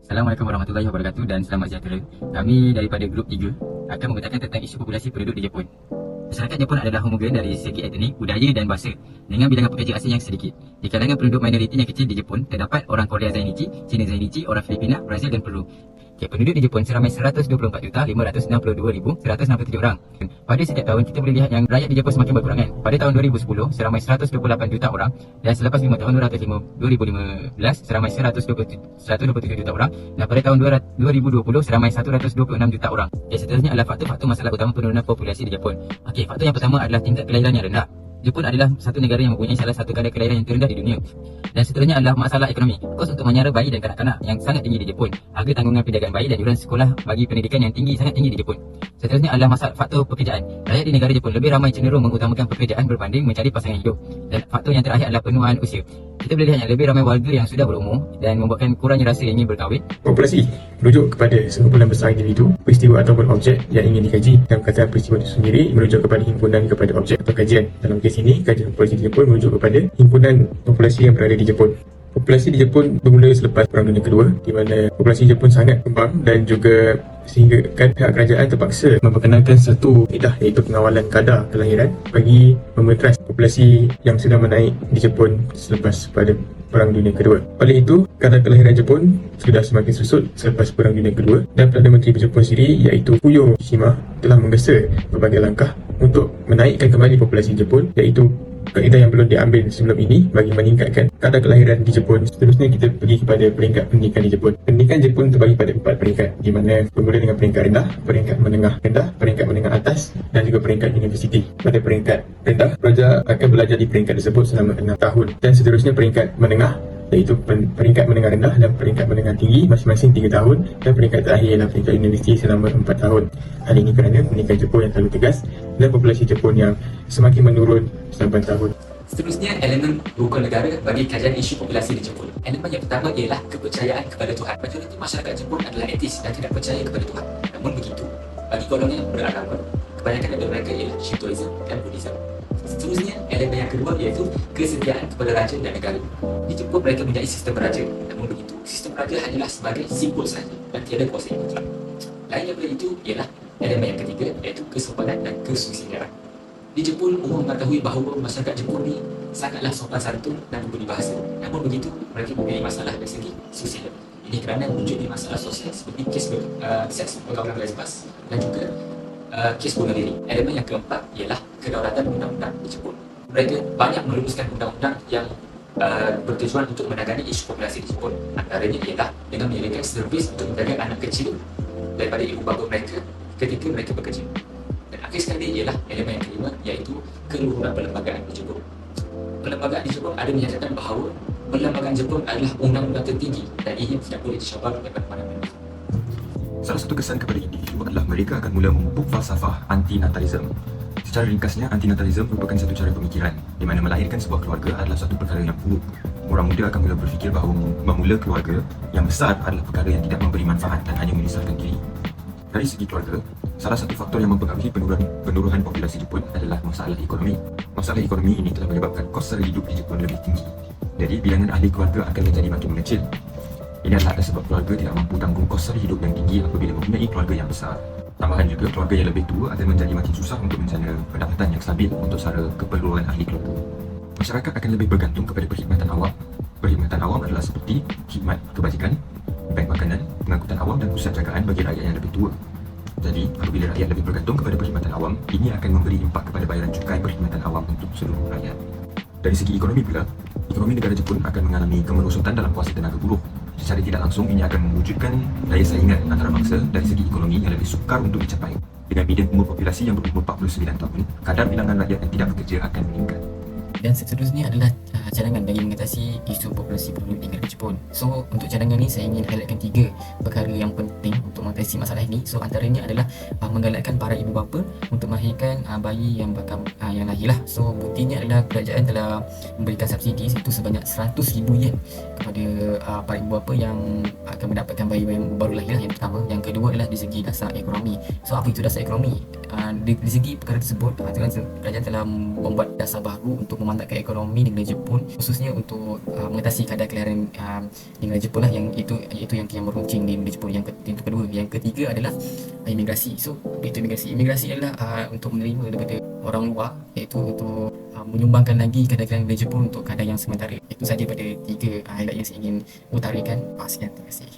Assalamualaikum warahmatullahi wabarakatuh dan selamat sejahtera. Kami daripada grup 3 akan membentangkan tentang isu populasi penduduk di Jepun. Masyarakat Jepun adalah homogen dari segi etnik, budaya dan bahasa dengan bilangan pekerja asing yang sedikit. Di kalangan penduduk minoriti yang kecil di Jepun, terdapat orang Korea Zainichi, Cina Zainichi, orang Filipina, Brazil dan Peru. Penduduk di Jepun seramai 124,562,167 orang. Pada setiap tahun kita boleh lihat yang rakyat di Jepun semakin berkurangan. Pada tahun 2010 seramai 128 juta orang dan selepas 5 tahun 2015 seramai 127 juta orang dan pada tahun 2020 seramai 126 juta orang. Seterusnya adalah faktor-faktor masalah utama penurunan populasi di Jepun. Faktor yang pertama adalah tingkat kelahiran yang rendah. Jepun adalah satu negara yang mempunyai salah satu kadar kelahiran yang terendah di dunia. Dan seterusnya adalah masalah ekonomi. Kos untuk menyara bayi dan kanak-kanak yang sangat tinggi di Jepun. Harga tanggungan pendidikan bayi dan yuran sekolah bagi pendidikan yang sangat tinggi di Jepun. Seterusnya adalah masalah faktor pekerjaan. Rakyat di negara Jepun lebih ramai cenderung mengutamakan pekerjaan berbanding mencari pasangan hidup. Dan faktor yang terakhir adalah penuaan usia. Kita boleh lihat yang lebih ramai warga yang sudah berumur dan membuatkan kurangnya rasa ingin berkahwin. Populasi merujuk kepada sekumpulan besar individu, peristiwa ataupun objek yang ingin dikaji, dan perkataan peristiwa itu sendiri merujuk kepada himpunan kepada objek atau kajian. Dalam kes ini, kajian populasi di Jepun merujuk kepada himpunan populasi yang berada di Jepun. Populasi di Jepun bermula selepas Perang Dunia Kedua, di mana populasi Jepun sangat kembang dan juga sehingga pihak kerajaan terpaksa memperkenalkan satu kaedah iaitu pengawalan kadar kelahiran bagi memetras populasi yang sudah menaik di Jepun selepas pada Perang Dunia Kedua. Oleh itu, kadar kelahiran Jepun sudah semakin susut selepas Perang Dunia Kedua dan Perdana Menteri Jepun sendiri iaitu Fumio Kishida telah menggesa berbagai langkah untuk menaikkan kembali populasi Jepun, iaitu kaedah yang belum diambil sebelum ini bagi meningkatkan kadar kelahiran di Jepun. Seterusnya kita pergi kepada peringkat pendidikan di Jepun. Pendidikan Jepun terbagi pada 4 peringkat, di mana bermula dengan peringkat rendah, peringkat menengah rendah, peringkat menengah atas dan juga peringkat universiti. Pada peringkat rendah, pelajar akan belajar di peringkat tersebut selama 6 tahun dan seterusnya peringkat menengah iaitu peringkat menengah rendah dan peringkat menengah tinggi masing-masing 3 tahun dan peringkat terakhir ialah peringkat universiti selama 4 tahun. Hal ini kerana pendidikan Jepun yang terlalu tegas dan populasi Jepun yang semakin menurun setiap tahun. Seterusnya, elemen rukun negara bagi kajian isu populasi di Jepun. Elemen yang pertama ialah kepercayaan kepada Tuhan. Majoriti masyarakat Jepun adalah etis dan tidak percaya kepada Tuhan. Namun begitu, bagi golongan yang beragama, kebanyakan dari mereka ialah Shintoism dan Buddhism. Seterusnya, elemen yang kedua iaitu kesetiaan kepada raja dan negara. Di Jepun mereka mempunyai sistem raja. Namun begitu, sistem raja hanyalah sebagai simbol sahaja dan tiada kuasa yang mutlak. Lain daripada itu ialah elemen yang ketiga iaitu kesopanan dan kesusilaan. Di Jepun, umum mengetahui bahawa masyarakat Jepun ni sangatlah sopan santun dan berbudi bahasa. Namun begitu, mereka mempunyai masalah dari segi sosial. Ini kerana wujudnya masalah sosial seperti kes seks pergaulan lesbas dan juga kes bunuh diri. Elemen yang keempat ialah kedaulatan undang-undang di Jepun. Mereka banyak merumuskan undang-undang yang bertujuan untuk menangani isu populasi di Jepun. Antaranya ialah dengan menyediakan servis untuk menjaga anak kecil daripada ibu bapa mereka ketika mereka bekerja. Dan akhir sekali ialah elemen yang kelima iaitu keluhuran perlembagaan di Jepun. Perlembagaan di Jepun ada menyatakan bahawa perlembagaan Jepun adalah undang-undang tertinggi dan ia tidak boleh dicabar oleh mana-mana. Salah satu kesan kepada individu adalah mereka akan mula memupuk falsafah anti-natalism. Secara ringkasnya, anti-natalism merupakan satu cara pemikiran di mana melahirkan sebuah keluarga adalah satu perkara yang buruk. Orang muda akan mula berfikir bahawa memula keluarga yang besar adalah perkara yang tidak memberi manfaat dan hanya menyusahkan diri. Dari segi keluarga, salah satu faktor yang mempengaruhi penurunan populasi Jepun adalah masalah ekonomi. Masalah ekonomi ini telah menyebabkan kos sara hidup di Jepun lebih tinggi. Jadi, bilangan ahli keluarga akan menjadi makin mengecil. Ini adalah sebab keluarga tidak mampu tanggung kos sara hidup yang tinggi apabila mempunyai keluarga yang besar. Tambahan juga, keluarga yang lebih tua akan menjadi makin susah untuk menjana pendapatan yang stabil untuk sara keperluan ahli keluarga. Masyarakat akan lebih bergantung kepada perkhidmatan awam. Perkhidmatan awam adalah seperti khidmat kebajikan, bank makanan, pengangkutan awam dan pusat jagaan bagi rakyat yang lebih tua. Jadi, apabila rakyat lebih bergantung kepada perkhidmatan awam, ini akan memberi impak kepada bayaran cukai perkhidmatan awam untuk seluruh rakyat. Dari segi ekonomi pula, ekonomi negara Jepun akan mengalami kemerosotan dalam kuasa tenaga buruh. Secara tidak langsung, ini akan mewujudkan daya saingan antara bangsa dari segi ekonomi yang lebih sukar untuk dicapai. Dengan median umur populasi yang berumur 49 tahun, kadar bilangan rakyat yang tidak bekerja akan meningkat. Dan seterusnya adalah cadangan bagi mengatasi isu populasi penduduk di negara Jepun. So, untuk cadangan ni saya ingin highlightkan 3 perkara yang penting untuk mengatasi masalah ini. So, antaranya adalah menggalakkan para ibu bapa untuk melahirkan bayi yang yang lahirlah. So, buktinya adalah kerajaan telah memberikan subsidi itu sebanyak 100,000 yen kepada para ibu bapa yang akan mendapatkan bayi yang baru lahir yang pertama. Yang kedua adalah dari segi dasar ekonomi. So, apa itu dasar ekonomi? Di segi perkara tersebut, kerajaan telah membuat dasar baru untuk memantapkan ekonomi negara Jepun, khususnya untuk mengatasi kadar kelahiran negara Jepun lah, yang itu yang meruncing di negara Jepun. Yang kedua, yang ketiga adalah imigrasi. So itu imigrasi adalah untuk menerima daripada orang luar, iaitu untuk menyumbangkan lagi kadar kelahiran negara Jepun untuk kadar yang sementara. Itu saja pada 3 highlight yang saya ingin utarakan. Sekian, terima kasih.